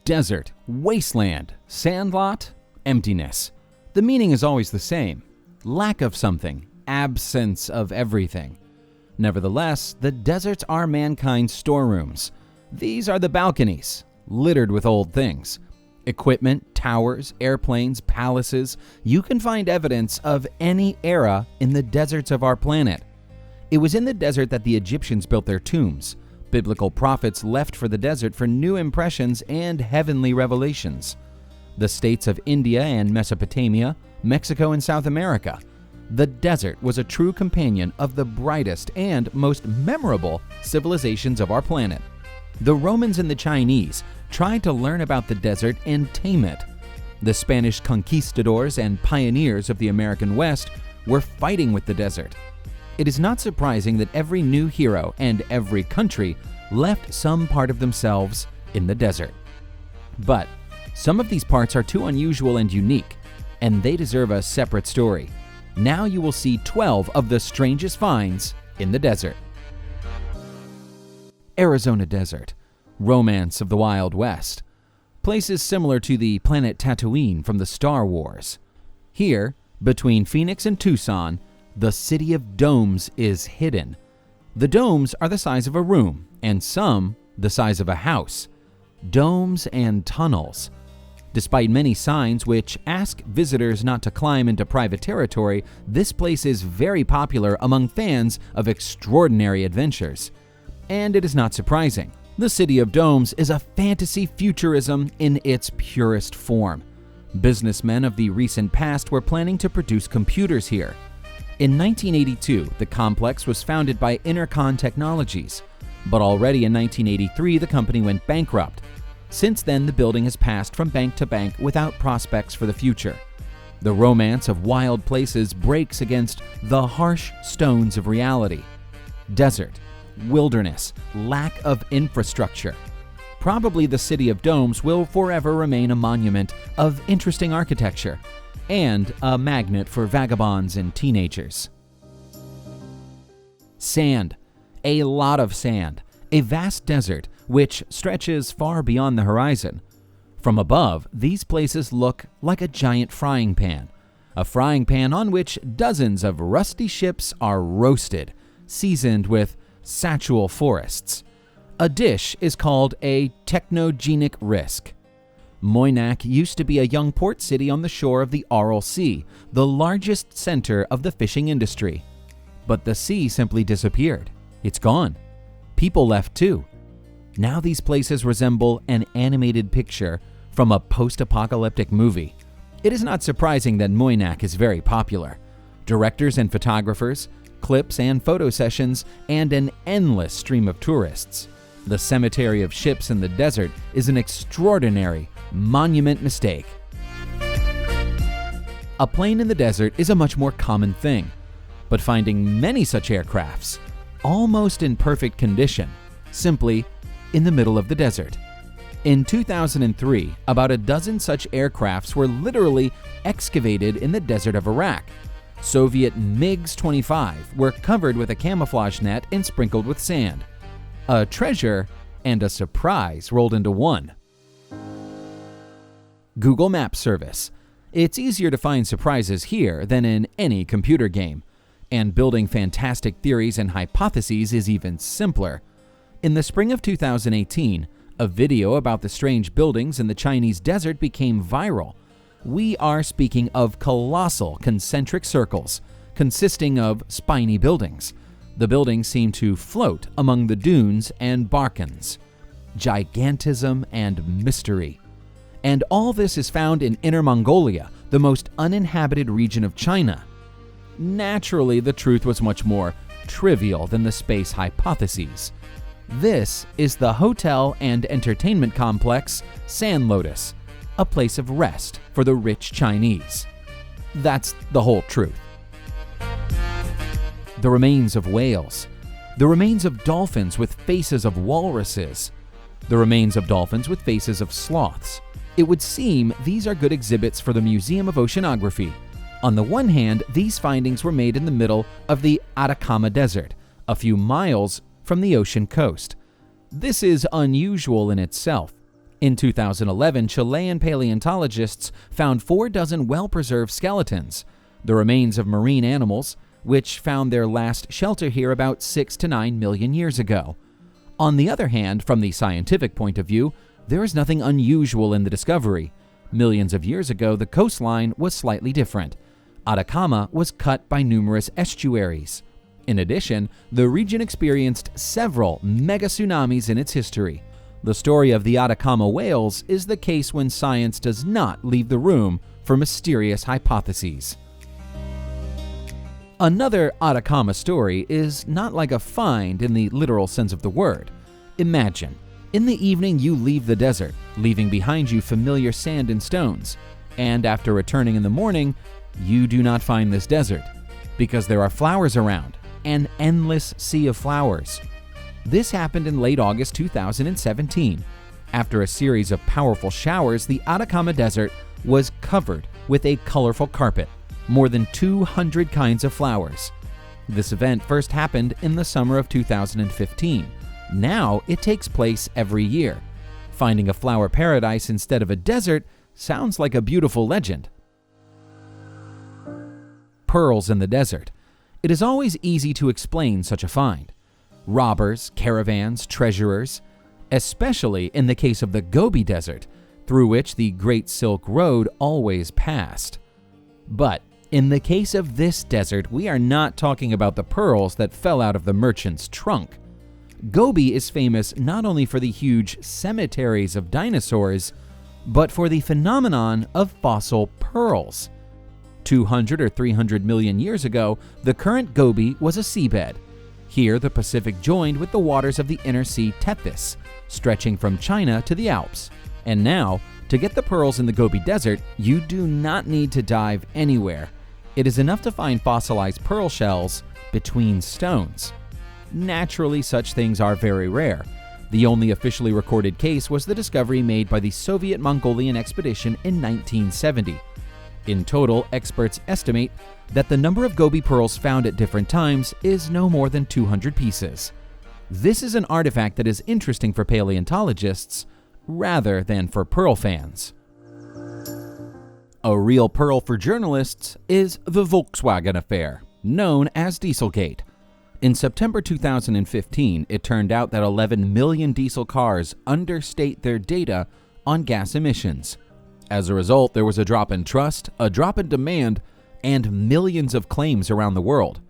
Desert, wasteland, sandlot, emptiness. The meaning is always the same. Lack of something, absence of everything. Nevertheless, the deserts are mankind's storerooms. These are the balconies, littered with old things. Equipment, towers, airplanes, palaces. You can find evidence of any era in the deserts of our planet. It was in the desert that the Egyptians built their tombs. Biblical prophets left for the desert for new impressions and heavenly revelations. The states of India and Mesopotamia, Mexico and South America. The desert was a true companion of the brightest and most memorable civilizations of our planet. The Romans and the Chinese tried to learn about the desert and tame it. The Spanish conquistadors and pioneers of the American West were fighting with the desert. It is not surprising that every new hero and every country left some part of themselves in the desert. But some of these parts are too unusual and unique, and they deserve a separate story. Now you will see 12 of the strangest finds in the desert. Arizona Desert, romance of the Wild West. Places similar to the planet Tatooine from the Star Wars. Here, between Phoenix and Tucson, the city of domes is hidden. The domes are the size of a room, and some the size of a house. Domes and tunnels. Despite many signs which ask visitors not to climb into private territory, this place is very popular among fans of extraordinary adventures. And it is not surprising. The City of Domes is a fantasy futurism in its purest form. Businessmen of the recent past were planning to produce computers here. In 1982, the complex was founded by Intercon Technologies, but already in 1983 the company went bankrupt. Since then, the building has passed from bank to bank without prospects for the future. The romance of wild places breaks against the harsh stones of reality. Desert, wilderness, lack of infrastructure. Probably the City of Domes will forever remain a monument of interesting architecture and a magnet for vagabonds and teenagers. Sand, a lot of sand, a vast desert which stretches far beyond the horizon. From above, these places look like a giant frying pan, a frying pan on which dozens of rusty ships are roasted, seasoned with satchel forests. A dish is called a technogenic risk. Moynak used to be a young port city on the shore of the Aral Sea, the largest center of the fishing industry. But the sea simply disappeared. It's gone. People left too. Now these places resemble an animated picture from a post-apocalyptic movie. It is not surprising that Moynak is very popular. Directors and photographers, clips and photo sessions, and an endless stream of tourists. The cemetery of ships in the desert is an extraordinary monument mistake. A plane in the desert is a much more common thing, but finding many such aircrafts, almost in perfect condition, simply in the middle of the desert. In 2003, about a dozen such aircrafts were literally excavated in the desert of Iraq. Soviet MiGs-25 were covered with a camouflage net and sprinkled with sand. A treasure and a surprise rolled into one. Google Maps service. It's easier to find surprises here than in any computer game, and building fantastic theories and hypotheses is even simpler. In the spring of 2018, a video about the strange buildings in the Chinese desert became viral. We are speaking of colossal concentric circles consisting of spiny buildings. The buildings seem to float among the dunes and barkans. Gigantism and mystery. And all this is found in Inner Mongolia, the most uninhabited region of China. Naturally, the truth was much more trivial than the space hypotheses. This is the hotel and entertainment complex Sand Lotus, a place of rest for the rich Chinese. That's the whole truth. The remains of whales. The remains of dolphins with faces of walruses. The remains of dolphins with faces of sloths. It would seem these are good exhibits for the Museum of Oceanography. On the one hand, these findings were made in the middle of the Atacama Desert, a few miles from the ocean coast. This is unusual in itself. In 2011, Chilean paleontologists found 4 dozen well-preserved skeletons, the remains of marine animals, which found their last shelter here about 6 to 9 million years ago. On the other hand, from the scientific point of view, there is nothing unusual in the discovery. Millions of years ago, the coastline was slightly different. Atacama was cut by numerous estuaries. In addition, the region experienced several mega tsunamis in its history. The story of the Atacama whales is the case when science does not leave the room for mysterious hypotheses. Another Atacama story is not like a find in the literal sense of the word. Imagine, in the evening you leave the desert, leaving behind you familiar sand and stones, and after returning in the morning, you do not find this desert, because there are flowers around, an endless sea of flowers. This happened in late August 2017. After a series of powerful showers, the Atacama Desert was covered with a colorful carpet, more than 200 kinds of flowers. This event first happened in the summer of 2015. Now it takes place every year. Finding a flower paradise instead of a desert sounds like a beautiful legend. Pearls in the desert. It is always easy to explain such a find. Robbers, caravans, treasurers, especially in the case of the Gobi Desert, through which the Great Silk Road always passed. But in the case of this desert, we are not talking about the pearls that fell out of the merchant's trunk. Gobi is famous not only for the huge cemeteries of dinosaurs, but for the phenomenon of fossil pearls. 200 or 300 million years ago, the current Gobi was a seabed. Here, the Pacific joined with the waters of the inner sea Tethys, stretching from China to the Alps. And now, to get the pearls in the Gobi Desert, you do not need to dive anywhere. It is enough to find fossilized pearl shells between stones. Naturally, such things are very rare. The only officially recorded case was the discovery made by the Soviet Mongolian expedition in 1970. In total, experts estimate that the number of Gobi pearls found at different times is no more than 200 pieces. This is an artifact that is interesting for paleontologists rather than for pearl fans. A real pearl for journalists is the Volkswagen affair, known as Dieselgate. In September 2015, it turned out that 11 million diesel cars understate their data on gas emissions. As a result, there was a drop in trust, a drop in demand, and millions of claims around the world.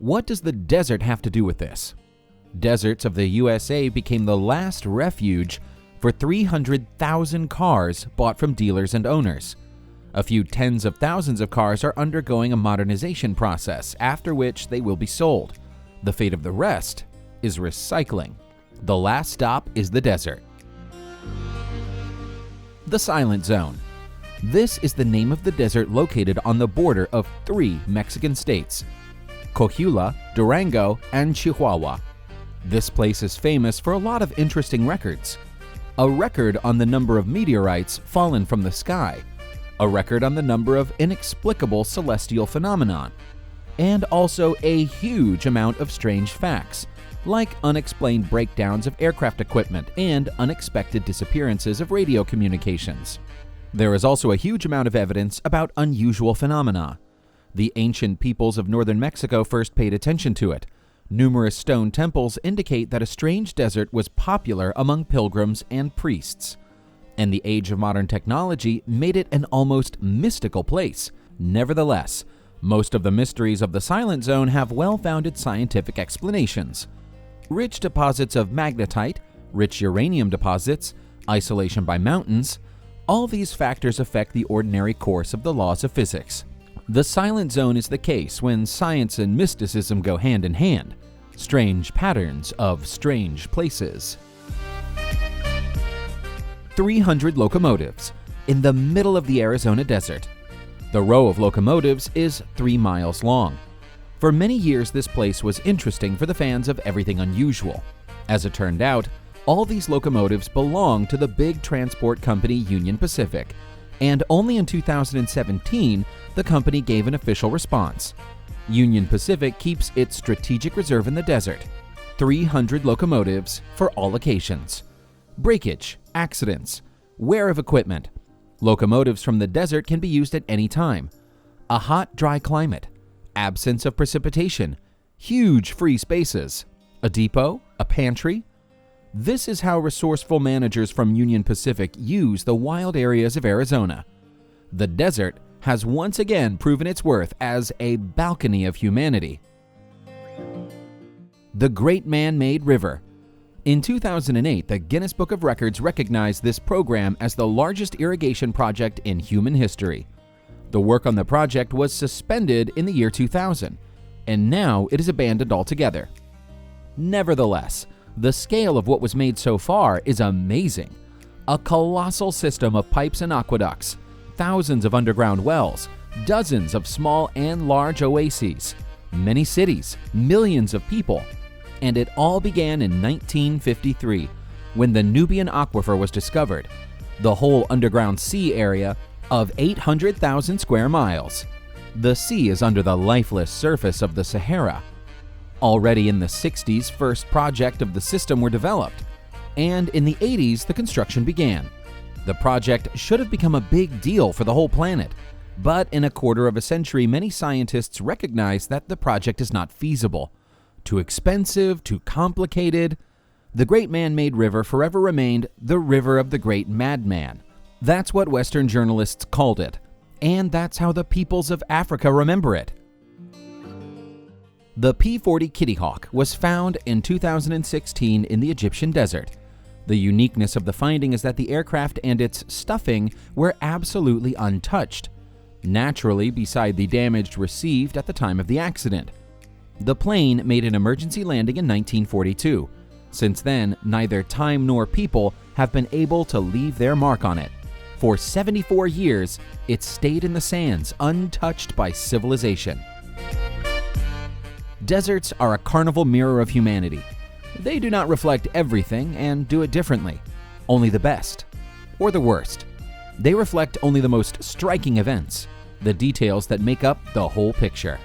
What does the desert have to do with this? Deserts of the USA became the last refuge for 300,000 cars bought from dealers and owners. A few tens of thousands of cars are undergoing a modernization process, after which they will be sold. The fate of the rest is recycling. The last stop is the desert. The Silent Zone. This is the name of the desert located on the border of 3 Mexican states, Coahuila, Durango, and Chihuahua. This place is famous for a lot of interesting records. A record on the number of meteorites fallen from the sky, a record on the number of inexplicable celestial phenomenon, and also a huge amount of strange facts, like unexplained breakdowns of aircraft equipment and unexpected disappearances of radio communications. There is also a huge amount of evidence about unusual phenomena. The ancient peoples of northern Mexico first paid attention to it. Numerous stone temples indicate that a strange desert was popular among pilgrims and priests, and the age of modern technology made it an almost mystical place. Nevertheless, most of the mysteries of the Silent Zone have well-founded scientific explanations. Rich deposits of magnetite, rich uranium deposits, isolation by mountains, all these factors affect the ordinary course of the laws of physics. The Silent Zone is the case when science and mysticism go hand in hand. Strange patterns of strange places. 300 locomotives in the middle of the Arizona desert. The row of locomotives is 3 miles long. For many years, this place was interesting for the fans of everything unusual. As it turned out, all these locomotives belong to the big transport company Union Pacific, and only in 2017 the company gave an official response. Union Pacific keeps its strategic reserve in the desert, 300 locomotives for all occasions. breakage, accidents, wear of equipment. Locomotives from the desert can be used at any time. A hot, dry climate, absence of precipitation, huge free spaces, a depot, a pantry. This is how resourceful managers from Union Pacific use the wild areas of Arizona. The desert has once again proven its worth as a balcony of humanity. The Great Man-Made River. In 2008, the Guinness Book of Records recognized this program as the largest irrigation project in human history. The work on the project was suspended in the year 2000, and now it is abandoned altogether. Nevertheless, the scale of what was made so far is amazing. A colossal system of pipes and aqueducts, thousands of underground wells, dozens of small and large oases, many cities, millions of people. And it all began in 1953, when the Nubian Aquifer was discovered, the whole underground sea area of 800,000 square miles. The sea is under the lifeless surface of the Sahara. Already in the 60s, first project of the system were developed, and in the 80s, the construction began. The project should have become a big deal for the whole planet, but in a quarter of a century, many scientists recognized that the project is not feasible. Too expensive, too complicated. The Great Man-Made River forever remained the River of the Great Madman. That's what Western journalists called it, and that's how the peoples of Africa remember it. The P-40 Kitty Hawk was found in 2016 in the Egyptian desert. The uniqueness of the finding is that the aircraft and its stuffing were absolutely untouched, naturally beside the damage received at the time of the accident. The plane made an emergency landing in 1942. Since then, neither time nor people have been able to leave their mark on it. For 74 years, it stayed in the sands, untouched by civilization. Deserts are a carnival mirror of humanity. They do not reflect everything and do it differently, only the best or the worst. They reflect only the most striking events, the details that make up the whole picture.